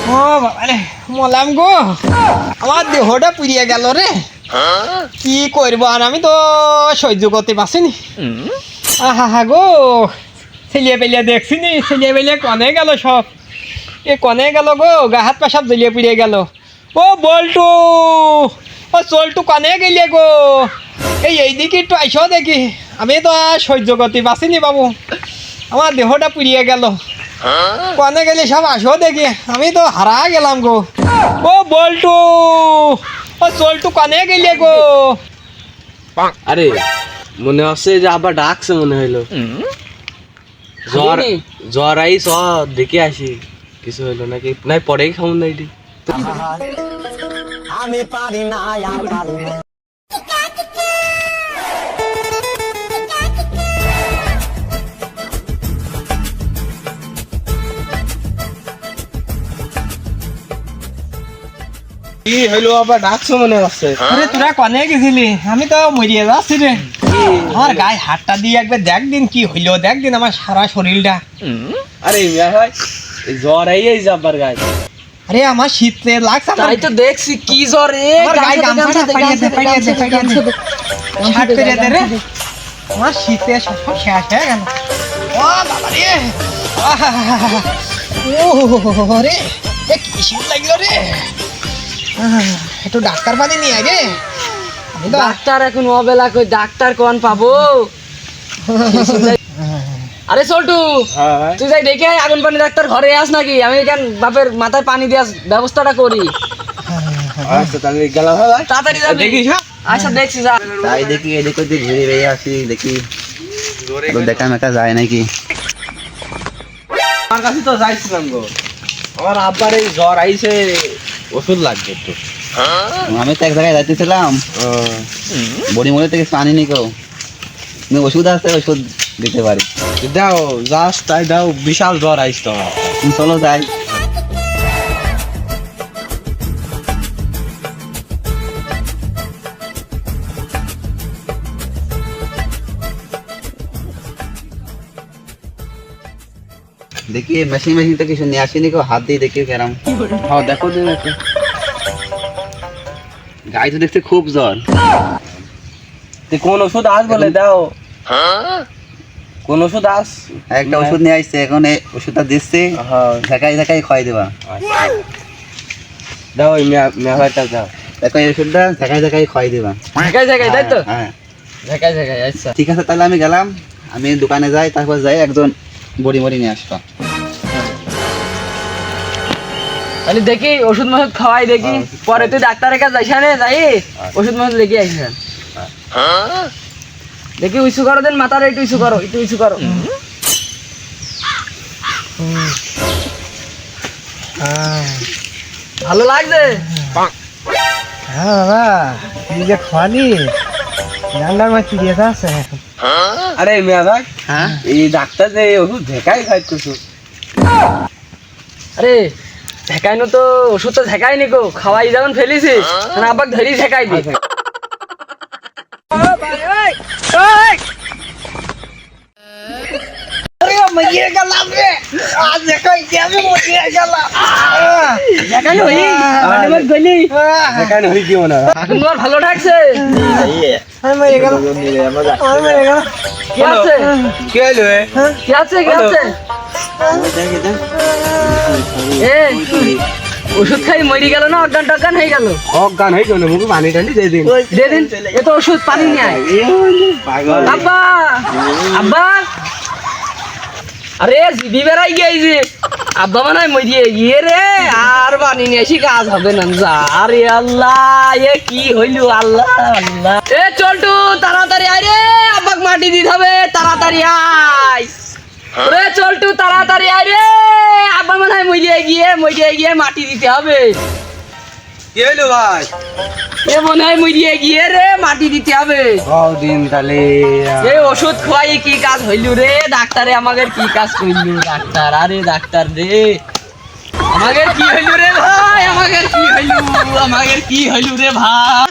ও বাবা রে মলাম গো, আমার দেহটা পুড়িয়ে গেল রে। কি করবো আর, আমি তো সহ্য করতে পারছিনি। আহা গো, ছেলিয়ে পেলিয়ে দেখছি নি, ছেলিয়ে পেলিয়ে কনে গেল সব। এ কনে গেল গো, গা হাত পা সব জ্বলিয়ে পুড়িয়ে গেল। ও বল্টু, ও চলটু কনে গেলে গো, এইদিকে একটু আইসো দেখি। আমি তো আর সহ্য করতে পারছিনি বাবু, আমার দেহটা পুড়িয়ে গেল। কনে গেলে সব আসো দেখি, আমি তো হারা গেলাম গো। ও বল্টু, ও চলটু কনে গেলে গো। আরে মনে হচ্ছে যে আবার ডাকছে মনে হইলো। জ্বর জ্বর আইস দেখে আসি, কিছু হইলো নাকি নাই পরেই খাবো না এটি। আমি পারি না আর পারি না। কি হইলো আবার ডাকছো মনে হচ্ছে? আরে তোরা কনে গেছিলি? আমি তো মরিয়ে যাচ্ছি রে। আমার গায়ে হাতটা দিয়ে একবার দেখ দিন কি হইলো, দেখ দিন আমার সারা শরীরটা। আরে মিয়া ভাই, এই জ্বর আইয়াই যাবার গায়ে। আরে আমার শীতে লাগছে, তাই তো দেখছি কি জ্বর রে। আমার গায়ে গামছাটা ফাড়িয়ে দে, ফাড়িয়ে দে, ফাড়িয়ে দে, শার্ট করে দে রে। আমার শীতে সব শেষ হয়ে গেল। ও বাবা রে, ও রে, এ কি শীত লাগলো রে। একটু ডাক্তার পানি নিয়ে আগে। আমি তো ডাক্তার এখন অবেলা কই, ডাক্তার কোন পাবো? আরে সল্টু, তুই যাই দেখে আয়, আগুন পানি ডাক্তার ঘরে আস নাকি? আমি এখান বাপের মাথায় পানি দেওয়ার ব্যবস্থাটা করি। আচ্ছা তাহলে গেলাম ভাই, তাড়াতাড়ি যাবি। দেখিস। আচ্ছা দেখছি যা। তাই দেখি এদিক ওদিক ঘুরে বেরিয়ে আসি, দেখি দেখা মেকা যায় নাকি। আমার কাছে তো যাইছিলাম গো, আমার আব্বার এই জ্বর আইছে, ওষুধ লাগবে একটু। আমি তো এক জায়গায় যাইতেছিলাম, বড়ি মরে থেকে পানি নি কেউ, তুমি ওষুধ আছে, ওষুধ দিতে পারি। দাও জাস্ট তাই দাও, বিশাল জ্বর আইস তো। তুমি চলো যাই। দেখি মেশিন মেশিন তো কিছু নিয়ে আসিনি কেউ, হাত দিয়ে দেখি কেরাম। হ্যাঁ দেখো দিন একটু। গাই তো দেখছি খুব জ্বর। তুই কোন ওষুধ আস বলে দাও, কোন ওষুধ আস। একটা ওষুধ নিয়ে আসছে, এখন এই ওষুধটা দিচ্ছি, হ্যাঁ ঝাঁকাই ঝাঁকাই খাই দেবা। দাও ওই মেয়াভাইটা দাও। দেখো এই ওষুধটা ঝাঁকাই ঝাঁকাই খাই দেবা। জায়গায় জায়গায়, তাই তো? হ্যাঁ জায়গায় জায়গায়, আচ্ছা। ঠিক আছে, তাহলে আমি গেলাম। আমি দোকানে যাই, তারপর যাই একজন বড়ি মরি নিয়ে আসবা। তাহলে দেখি ওষুধ মষুধ খাওয়াই দেখি, পরে তুই ডাক্তারের কাছে যাইস না, যাই ওষুধ মষুধ লেগে আসবেন। দেখি উঁচু করো দেন, মাথার একটু উঁচু করো, একটু উঁচু করো। ভালো লাগছে? হ্যাঁ বাবা, এই যে খানি রান্নার মা চিড়িয়ে আছে। আরে মেয়া ভাই, হ্যাঁ এই ডাক্তার যে ওষুধ ঢেকাই খাইতেছো। আরে ঢেকাইনো তো, ওষুধ তো ঢেকাইনি গো, খাওয়াই যখন ফেলিছি আবার ধরি ঢেকাই দি। মরিয়ে গেলাম রে, আজ দেখাই যে আমি মরিয়ে গেলাম। ঢেকাইনো হই মানে মত গলি, ঢেকাই হই কি মনে হয়? এখন তোমার ভালো ঠাকছে? আমি মরে গেলাম, আমি মরে গেলাম। কি আছে? কি হইলো এ? কি আছে? কি আছে? এ ওষুধ খাই মরি গেল না, অজ্ঞান টজ্ঞান হয়ে গেল? অজ্ঞান হয়ে গেল, মুখে পানি টানি দিয়ে দিন। দে দিন, এ তো ওষুধ, পানি নিয়ে আয়। পাগল। আব্বা, আব্বা, আরে জিবি বেড়াই গিয়েছে, আব্বা মানে মরিয়ে গিয়ে রে, আর পানি নিয়ে আসি কাজ হবে না। যা রে আল্লাহ, এ কি হইল আল্লাহ আল্লাহ। এ চলটু তাড়াতাড়ি আয় রে, আব্বাক মাটি দিতে হবে, তাড়াতাড়ি আয় রে চলটু, তাড়াতাড়ি আয় রে, আব্বা মানে মরিয়ে গিয়ে মাটি দিতে হবে। কি হইলো ভাই? এ মনে হয় মরিয়ে গিয়ে রে, মাটি দিতে হবে। দিন তাহলে এ ওষুধ খোয়াই কি কাজ হইল রে, ডাক্তারে আমাদের কি কাজ করল? ডাক্তার, আরে ডাক্তার রে, আমাদের কি হইল রে ভাই, আমাদের কি হইল রে ভাই।